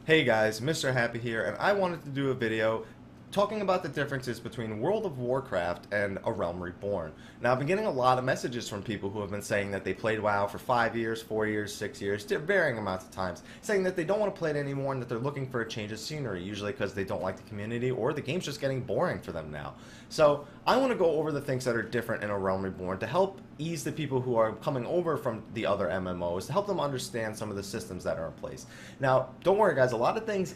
Hey guys, Mr. Happy here, and I wanted to do a video talking about the differences between World of Warcraft and A Realm Reborn. Now, I've been getting a lot of messages from people who have been saying that they played WoW for 5 years, 4 years, 6 years, varying amounts of times, saying that they don't want to play it anymore and that they're looking for a change of scenery, usually because they don't like the community or the game's just getting boring for them now. So, I want to go over the things that are different in A Realm Reborn to help ease the people who are coming over from the other MMOs, to help them understand some of the systems that are in place. Now, don't worry guys, a lot of things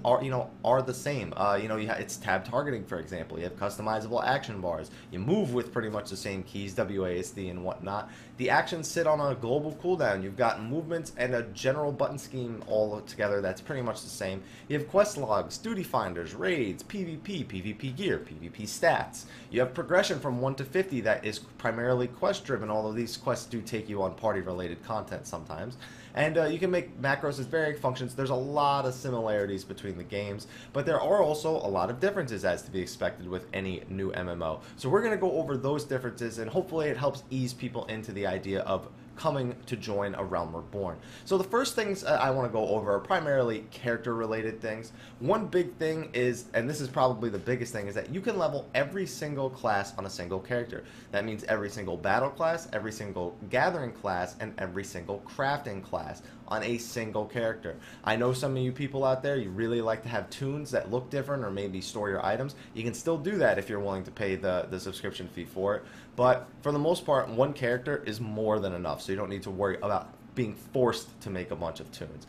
are the same. It's tab targeting, for example. You have customizable action bars. You move with pretty much the same keys, WASD and whatnot. The actions sit on a global cooldown. You've got movements and a general button scheme all together that's pretty much the same. You have quest logs, duty finders, raids, PvP, PvP gear, PvP stats. You have progression from 1 to 50 that is primarily quest driven, although these quests do take you on party related content sometimes. And you can make macros as varying functions. There's a lot of similarities between the games, but there are also a lot of differences as to be expected with any new MMO. So we're going to go over those differences, and hopefully it helps ease people into the idea of coming to join A Realm Reborn. So the first things I want to go over are primarily character related things. One big thing is, and this is probably the biggest thing, is that you can level every single class on a single character. That means every single battle class, every single gathering class, and every single crafting class on a single character. I know some of you people out there, you really like to have tunes that look different or maybe store your items. You can still do that if you're willing to pay the subscription fee for it. But for the most part, one character is more than enough, so you don't need to worry about being forced to make a bunch of tunes.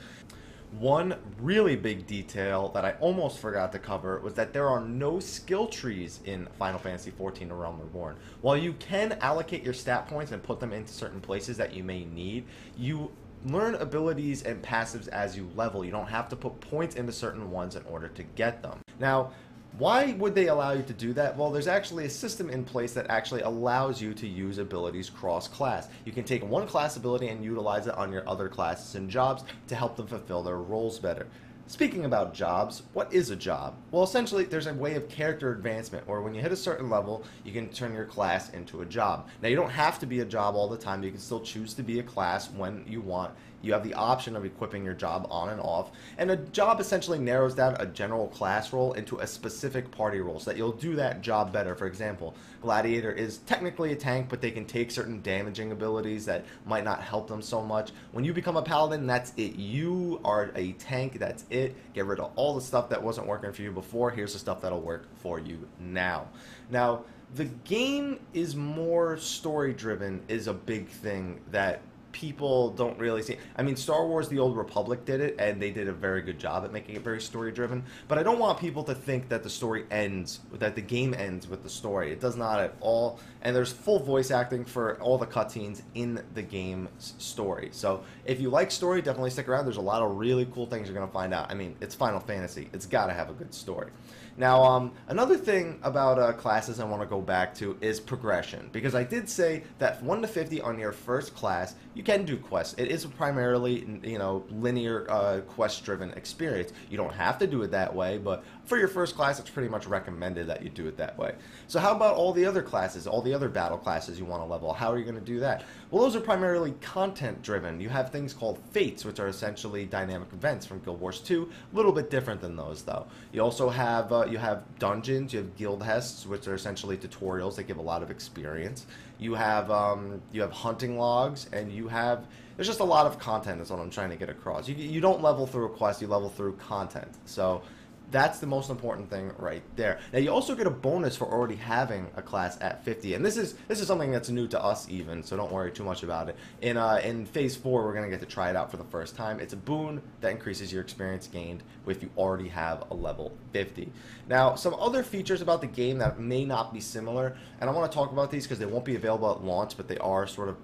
One really big detail that I almost forgot to cover was that there are no skill trees in Final Fantasy XIV: A Realm Reborn. While you can allocate your stat points and put them into certain places that you may need, you learn abilities and passives as you level. You don't have to put points into certain ones in order to get them. Now, why would they allow you to do that? Well, there's actually a system in place that actually allows you to use abilities cross-class. You can take one class ability and utilize it on your other classes and jobs to help them fulfill their roles better. Speaking about jobs, what is a job? Well, essentially, there's a way of character advancement where when you hit a certain level, you can turn your class into a job. Now, you don't have to be a job all the time. You can still choose to be a class when you want. You have the option of equipping your job on and off. And a job essentially narrows down a general class role into a specific party role so that you'll do that job better. For example, Gladiator is technically a tank, but they can take certain damaging abilities that might not help them so much. When you become a Paladin, that's it. You are a tank, that's it. Get rid of all the stuff that wasn't working for you before. Here's the stuff that'll work for you now. Now, the game is more story driven is a big thing that people don't really see. I mean, Star Wars The Old Republic did it, and they did a very good job at making it very story driven, but I don't want people to think that the story ends, that the game ends with the story. It does not at all, and there's full voice acting for all the cutscenes in the game's story. So if you like story, definitely stick around. There's a lot of really cool things you're going to find out. I mean, it's Final Fantasy. It's got to have a good story. Now, another thing about classes I want to go back to is progression, because I did say that 1 to 50 on your first class, you can do quests. It is a primarily, linear quest-driven experience. You don't have to do it that way, but for your first class, it's pretty much recommended that you do it that way. So how about all the other classes, all the other battle classes you want to level? How are you going to do that? Well, those are primarily content-driven. You have things called fates, which are essentially dynamic events from Guild Wars 2. A little bit different than those, though. You also have you have dungeons, you have guild hests, which are essentially tutorials that give a lot of experience. You have hunting logs, and there's just a lot of content is what I'm trying to get across. You don't level through a quest, you level through content. So that's the most important thing right there. Now, you also get a bonus for already having a class at 50, and this is something that's new to us even, so don't worry too much about it. In Phase 4, we're going to get to try it out for the first time. It's a boon that increases your experience gained if you already have a level 50. Now, some other features about the game that may not be similar, and I want to talk about these because they won't be available at launch, but they are sort of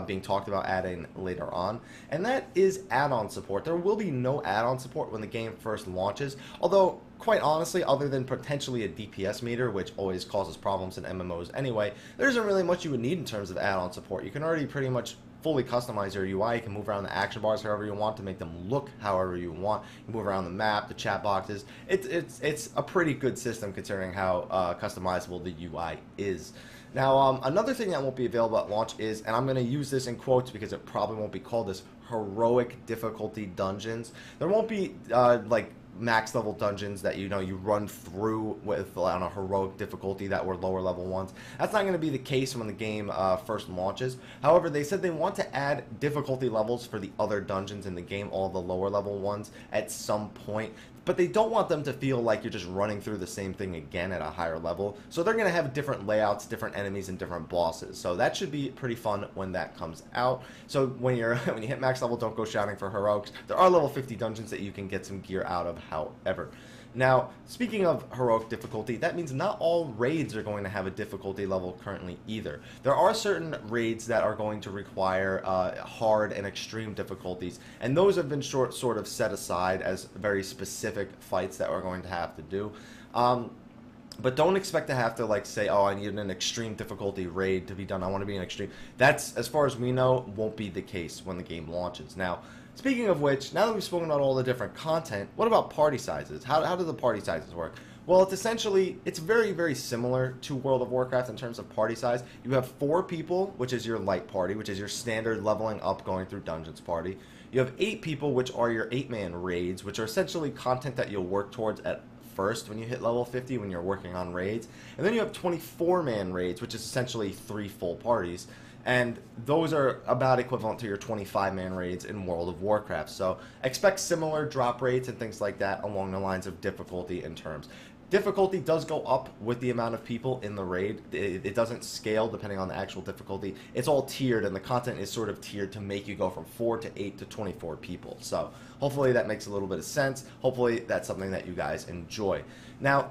being talked about adding later on, and that is add-on support. There will be no add-on support when the game first launches, although quite honestly, other than potentially a DPS meter, which always causes problems in MMOs anyway, there isn't really much you would need in terms of add-on support. You can already pretty much fully customize your UI. You can move around the action bars however you want to make them look however you want. You can move around the map, the chat boxes. It's a pretty good system considering how customizable the UI is. Now, another thing that won't be available at launch is, and I'm going to use this in quotes because it probably won't be called this, heroic difficulty dungeons. There won't be like max level dungeons that you run through with on a heroic difficulty that were lower level ones. That's not going to be the case when the game first launches. However, they said they want to add difficulty levels for the other dungeons in the game, all the lower level ones, at some point. But they don't want them to feel like you're just running through the same thing again at a higher level. So they're going to have different layouts, different enemies, and different bosses. So that should be pretty fun when that comes out. So when you hit max level, don't go shouting for heroics. There are level 50 dungeons that you can get some gear out of, however. Now, speaking of heroic difficulty, that means not all raids are going to have a difficulty level currently either. There are certain raids that are going to require hard and extreme difficulties, and those have been sort of set aside as very specific fights that we're going to have to do. But don't expect to have to, like, say, oh, I need an extreme difficulty raid to be done. I want to be an extreme. That's, as far as we know, won't be the case when the game launches. Now, speaking of which, now that we've spoken about all the different content, what about party sizes? How do the party sizes work? Well, it's very, very similar to World of Warcraft in terms of party size. You have 4 people, which is your light party, which is your standard leveling up, going through dungeons party. You have 8 people, which are your 8-man raids, which are essentially content that you'll work towards at first when you hit level 50 when you're working on raids. And then you have 24-man raids, which is essentially 3 full parties. And those are about equivalent to your 25-man raids in World of Warcraft. So expect similar drop rates and things like that along the lines of difficulty and terms. Difficulty does go up with the amount of people in the raid. It doesn't scale depending on the actual difficulty. It's all tiered, and the content is sort of tiered to make you go from 4 to 8 to 24 people. So hopefully that makes a little bit of sense. Hopefully that's something that you guys enjoy. Now,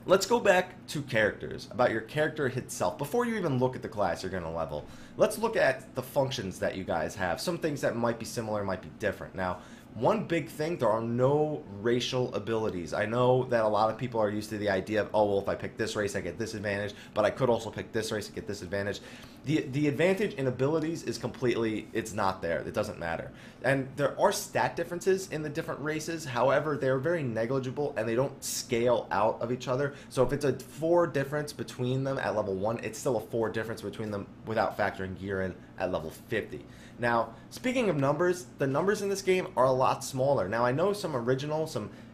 let's go back to characters, about your character itself. Before you even look at the class you're going to level, let's look at the functions that you guys have. Some things that might be similar, might be different. Now, one big thing, there are no racial abilities. I know that a lot of people are used to the idea of, oh, well, if I pick this race, I get this advantage, but I could also pick this race and get this advantage. The advantage in abilities is completely, it's not there. It doesn't matter. And there are stat differences in the different races. However, they're very negligible, and they don't scale out of each other. So if it's a 4 difference between them at level 1, it's still a 4 difference between them without factoring gear in at level 50. Now, speaking of numbers, the numbers in this game are a lot smaller. Now, I know some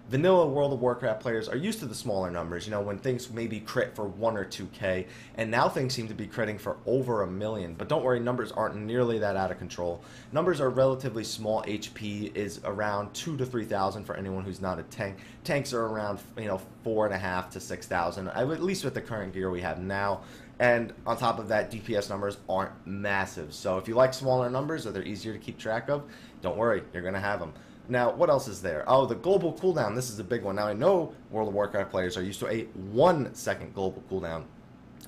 vanilla World of Warcraft players are used to the smaller numbers, when things maybe crit for 1 or 2K, and now things seem to be critting for over 1 million. But don't worry, numbers aren't nearly that out of control. Numbers are relatively small. HP is around 2,000 to 3,000 for anyone who's not a tank. Tanks are around 4.5 to 6,000, at least with the current gear we have now. And on top of that, DPS numbers aren't massive. So if you like smaller numbers or they're easier to keep track of, don't worry, you're going to have them. Now, what else is there? Oh, the global cooldown. This is a big one. Now, I know World of Warcraft players are used to a 1-second global cooldown.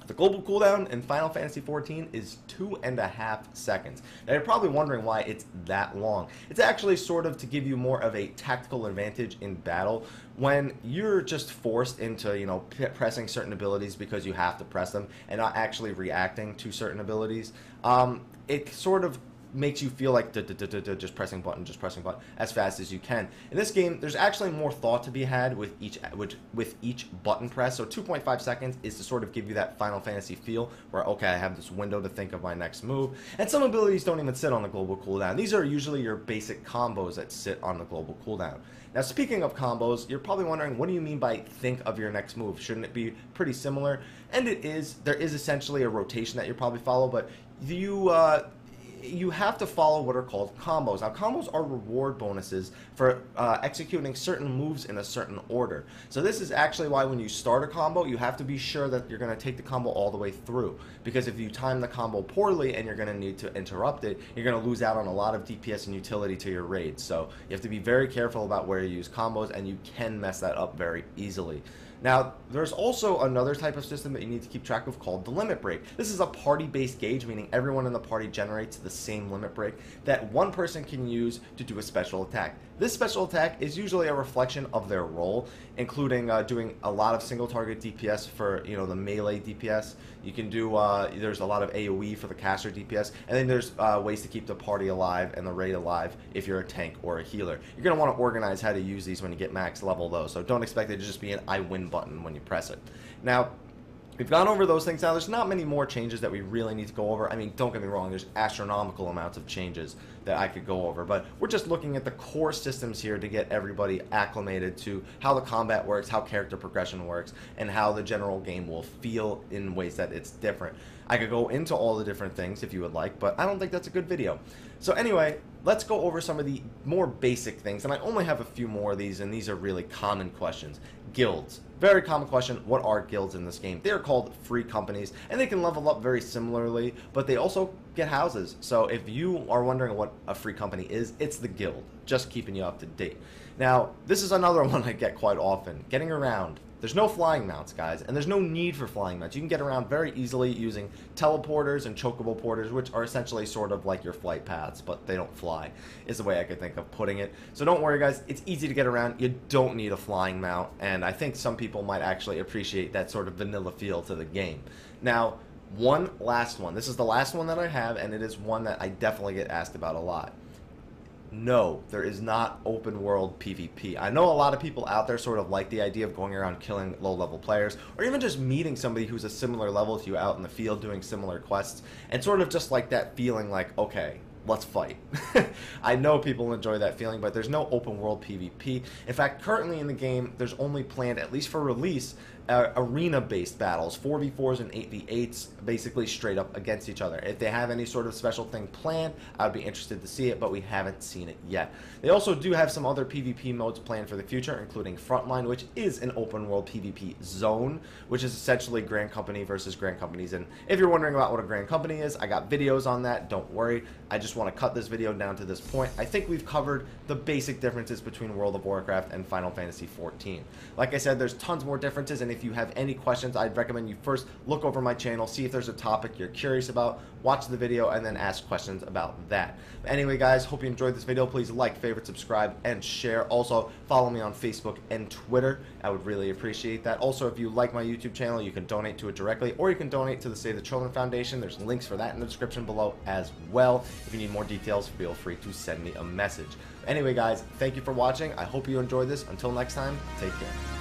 The global cooldown in Final Fantasy XIV is 2.5 seconds. Now, you're probably wondering why it's that long. It's actually sort of to give you more of a tactical advantage in battle when you're just forced into, pressing certain abilities because you have to press them and not actually reacting to certain abilities. It sort of makes you feel like just pressing button as fast as you can. In this game, there's actually more thought to be had with each button press. So 2.5 seconds is to sort of give you that Final Fantasy feel where, okay, I have this window to think of my next move. And some abilities don't even sit on the global cooldown. These are usually your basic combos that sit on the global cooldown. Now, speaking of combos, you're probably wondering, what do you mean by think of your next move? Shouldn't it be pretty similar? And it is. There is essentially a rotation that you probably follow, but you have to follow what are called combos. Now, combos are reward bonuses for executing certain moves in a certain order. So this is actually why when you start a combo, you have to be sure that you're going to take the combo all the way through. Because if you time the combo poorly and you're going to need to interrupt it, you're going to lose out on a lot of DPS and utility to your raid. So you have to be very careful about where you use combos, and you can mess that up very easily. Now, there's also another type of system that you need to keep track of called the limit break. This is a party-based gauge, meaning everyone in the party generates the same limit break that one person can use to do a special attack. This special attack is usually a reflection of their role, including doing a lot of single target DPS for the melee DPS. You can do there's a lot of AoE for the caster DPS, and then there's ways to keep the party alive and the raid alive if you're a tank or a healer. You're going to want to organize how to use these when you get max level though, so don't expect it to just be an I win button when you press it. Now, We've gone over those things. Now, there's not many more changes that we really need to go over. I mean, don't get me wrong, there's astronomical amounts of changes that I could go over, but we're just looking at the core systems here to get everybody acclimated to how the combat works, how character progression works, and how the general game will feel in ways that it's different. I could go into all the different things if you would like, but I don't think that's a good video. So anyway, let's go over some of the more basic things, and I only have a few more of these, and these are really common questions. Guilds. Very common question, what are guilds in this game? They are called free companies, and they can level up very similarly, but they also get houses. So if you are wondering what a free company is, it's the guild, just keeping you up to date. Now, this is another one I get quite often, getting around. There's no flying mounts, guys, and there's no need for flying mounts. You can get around very easily using teleporters and chocobo porters, which are essentially sort of like your flight paths, but they don't fly, is the way I could think of putting it. So don't worry, guys. It's easy to get around. You don't need a flying mount, and I think some people might actually appreciate that sort of vanilla feel to the game. Now, one last one. This is the last one that I have, and it is one that I definitely get asked about a lot. No, there is not open world PvP. I know a lot of people out there sort of like the idea of going around killing low level players, or even just meeting somebody who's a similar level to you out in the field doing similar quests, and sort of just like that feeling like, okay, let's fight. I know people enjoy that feeling, but there's no open world PvP. In fact, currently in the game, there's only planned, at least for release, arena-based battles, 4v4s and 8v8s, basically straight up against each other. If they have any sort of special thing planned, I would be interested to see it, but we haven't seen it yet. They also do have some other PvP modes planned for the future, including Frontline, which is an open world PvP zone, which is essentially Grand Company versus Grand Companies. And if you're wondering about what a Grand Company is, I got videos on that, don't worry. I just want to cut this video down to this point. I think we've covered the basic differences between World of Warcraft and Final Fantasy XIV. Like I said, there's tons more differences, and if you have any questions, I'd recommend you first look over my channel, see if there's a topic you're curious about, watch the video, and then ask questions about that. But anyway, guys, hope you enjoyed this video. Please like, favorite, subscribe, and share. Also, follow me on Facebook and Twitter. I would really appreciate that. Also, if you like my YouTube channel, you can donate to it directly, or you can donate to the Save the Children Foundation. There's links for that in the description below as well. If you need more details, feel free to send me a message. Anyway, guys, thank you for watching. I hope you enjoyed this. Until next time, take care.